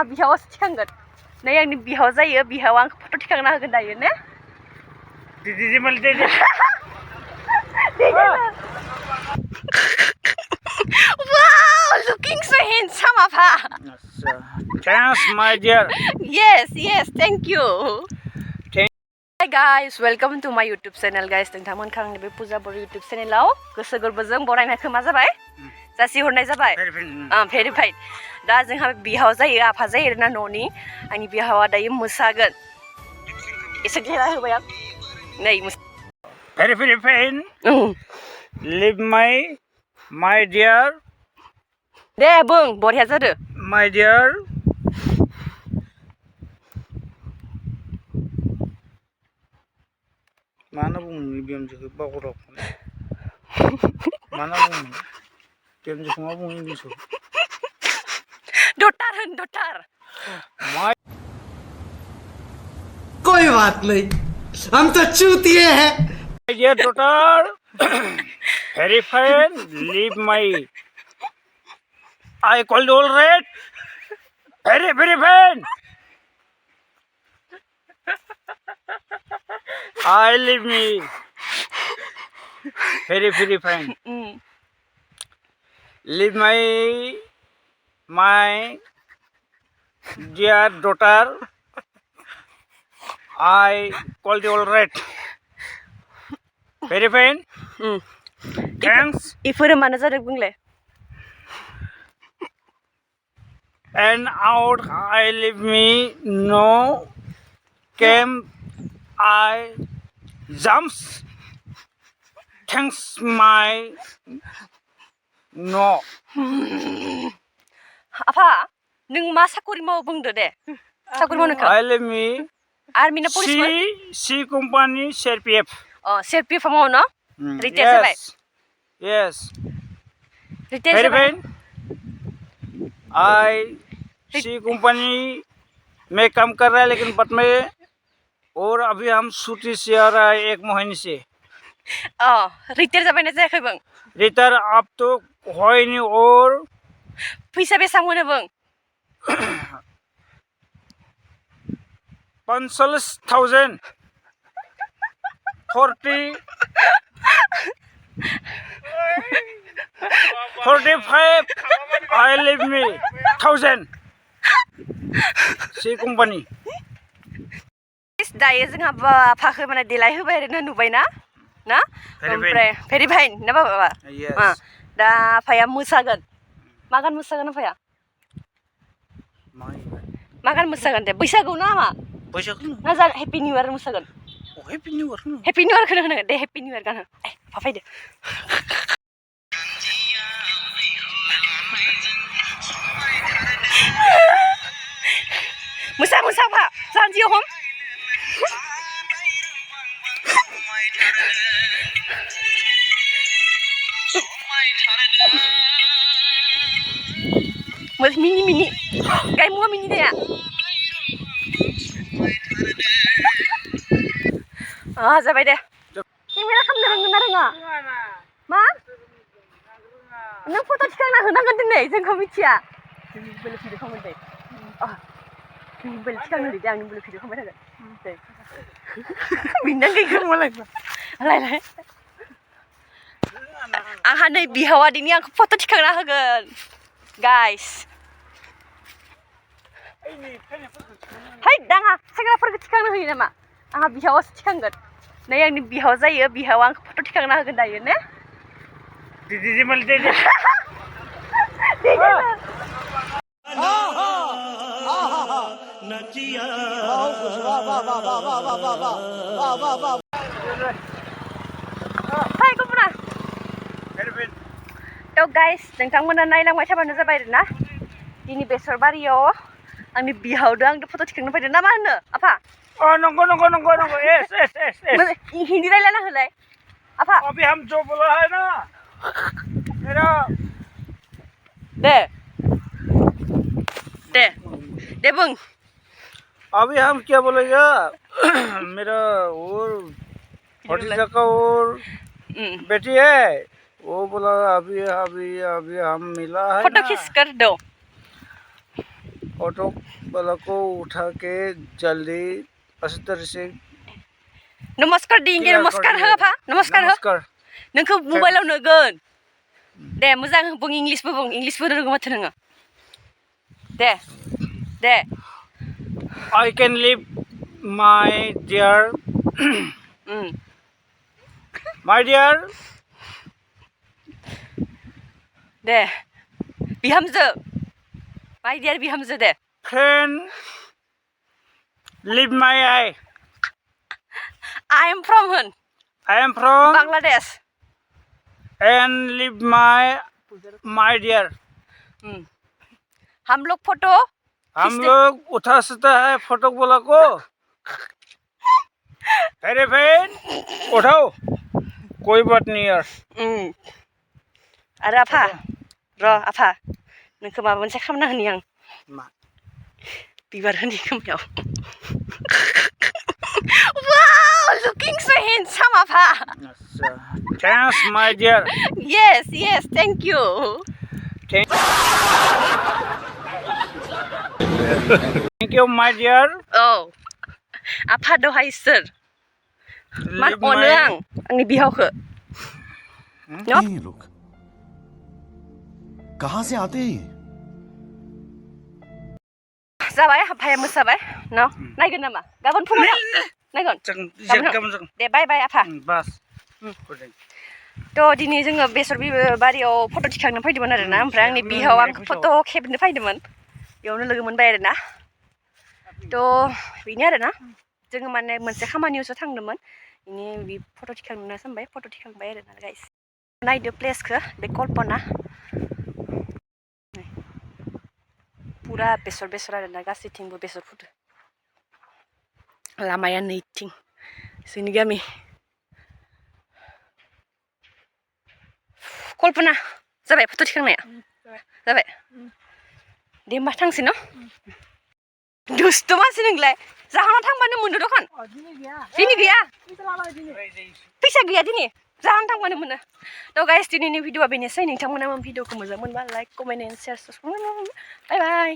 बिहाव थिखांगोन नै आंनि बिहाव जायो बिहाव आं फट' थिखांना होगोन दायो ने दीदी मल दे दे wow looking so handsome apa thanks my dear yes thank you hi guys welcome to my YouTube channel guys नोंथांमोन खांनि बे पुजा बर YouTube चेनेलाव गोसो गोरबोजों बरायनाय खोमा जाबाय जासि हरनाय जाबाय भेरिफाइड दा जोंहा बिहाव जायो आफा जायो ना न'नि आंनि बिहावा दायो मोसागोन एसे घेरा होबाय आं नै very fine leave my dear दे बुं बरिया जादो my dear mana बुङो बिहामजोखौ बावगाराव mana बुङो बिहामजोखौ मा बुङो इंलिशआव डॉटर कोई बात नहीं हम तो चूतिए हैं my dear daughter very fine leave my I called all right very fine I leave me very fine leave my dear daughter I called you all right very fine thanks इफोर मानो जादों बुंले and out I leave me no came I jumps thanks my no आफा नों मा साकरि मावो बुंदो दे साकरि मावनो I leave me army ना police C company CRPF CRPF मावो न रिटायर जाबाय yes रिटायर very जाबाय fine I C कंपनी में काम कर रहा है लेकिन बट में और अभी हम छुट्टी से आ रहा है 1 महीने से रिटायर जाबाय ना जायाखै बुं रिटायर अब तो होय नहीं और फैसा बेसां मोनो बुं 45,000 45 I leave me 1,000 C company दायो जोंहा आफाखौ माने देलाय होबाय आरो नुबायना ना ओमफ्राय भेरि फाइन ना बाबा दा आफाया मोसागोन मा गान मोसागोन आफाया मा गान मोसागोन दे बैसागु ना मा बैसागु ना जा हेपि निउ इयार मोसागोन हेपि निउ इयार खौनो होनांगोन दे हेपि निउ इयार गान आफा फैदो मोसा आफा जानजियाव हम मिनि गाय मुवा मिनि दे जाबाय दे केमेरा खालामनो रोंगोन ना रोङा मा नों फट' थिखांना होनांगोन दिनै जोंखौ मिथिया जोंनि मबाइल भिडिअ खालामगोन दे जोंनि मबाइल थिखांनो दे आंनि मबाइल भिडिअ खालामबाय थागोन दे बिनो गैगोन मालाय लाय आंहा नै बिहावा दिनै आंखौ फट' थिखांना होगोन गाइस है दाङा सेंग्राफोरखौ थिखांनो होयो नामा आंहा बिहावासो थिखांगोन नै आंनि बिहाव जायो बिहाव आंखौ फट' थिखांना होगोन दायो ने दीदी मल दे दे हाय गुबुना थ' गाइस नोंथांमोना नायलांबाय थाबानो जाबाय आरोना दिनै बेसर बारियाव आंनि बिहावदो आंदो फट' थिखांनो फैदों ना मा होनो आफा नंगौ yes हिन्दी रायलायना होलाय आफा अभी हम जो बोला है ना मेरा दे बुं अभी हम क्या बोलेगा मेरा और भतीजा का और बेटी है वो बोला अभी हम मिला है फोटो खींच कर दो ऑटो वाला को उठा के जल्दी अच्छी तरह से नमस्कार दिंगे क्लियर नमस्कार कर हो दिए। फा नमस्कार हो नमस्कार नोंखौ मबाइलाव नोगोन दे मोजां बुं इंग्लिशबो रोंगौ माथो नोङो दे I can live my dear my dear दे बिहामजो माय डियार बिहामजो दे friend leave my eye I am from होन I am from Bangladesh and leave my dear हम लोग फोटो हम लोग उठा सकता है फोटो वाला को अरे फ्रेंड उठाओ कोई बात नहीं यार आरो आफा र' आफा नोंखौ माबा मोनसे खालामना होनि आं बिबार होनि खोमायाव wow looking so handsome आफा thanks my dear yes thank you thank you my dear औ आफा दहाय सोर मान अनो आंनि बिहावखौ ये लोग कहाँ से आते हैं जाबाय आफाया मोसाबाय न नायगोन नामा गाबोन फुङाव नायगोन दे बाय आफा बस थ' दिनै जोङो बेसर बारियाव फट' थिखांनो फैदोंमोन आरोना ओमफ्राय आंनि बिहाव आंखौ फट' खेबनो फैदोंमोन बेयावनो लोगो मोनबाय आरोना थ' बेनो आरोना जोङो माने मोनसे खामानियावसो थांदोंमोन बेनि बे फट' थिखांनो सानबाय फट' थिखांबाय आरोना गाइस नायदो प्लेसखौ बे कल्पना पुरा बेसर आरोना गासैथिंबो बेसर फुदो लामाया नैथिं जोंनि गामि कल्पना जाबाय फट' थिखांनाया जाबाय दे होमबा थांसै न दुस्त मानसि नोंलाय जाहानाव थांबानो मोनो दखान दिनै गैया फैसा गैया दिनै जाहानाव थांबानो मोनो थ' गाइस दिनैनि भिडिअआ बेनोसै नोंथांमोना भिडिअखौ मोजां मोनबा like comment and share bye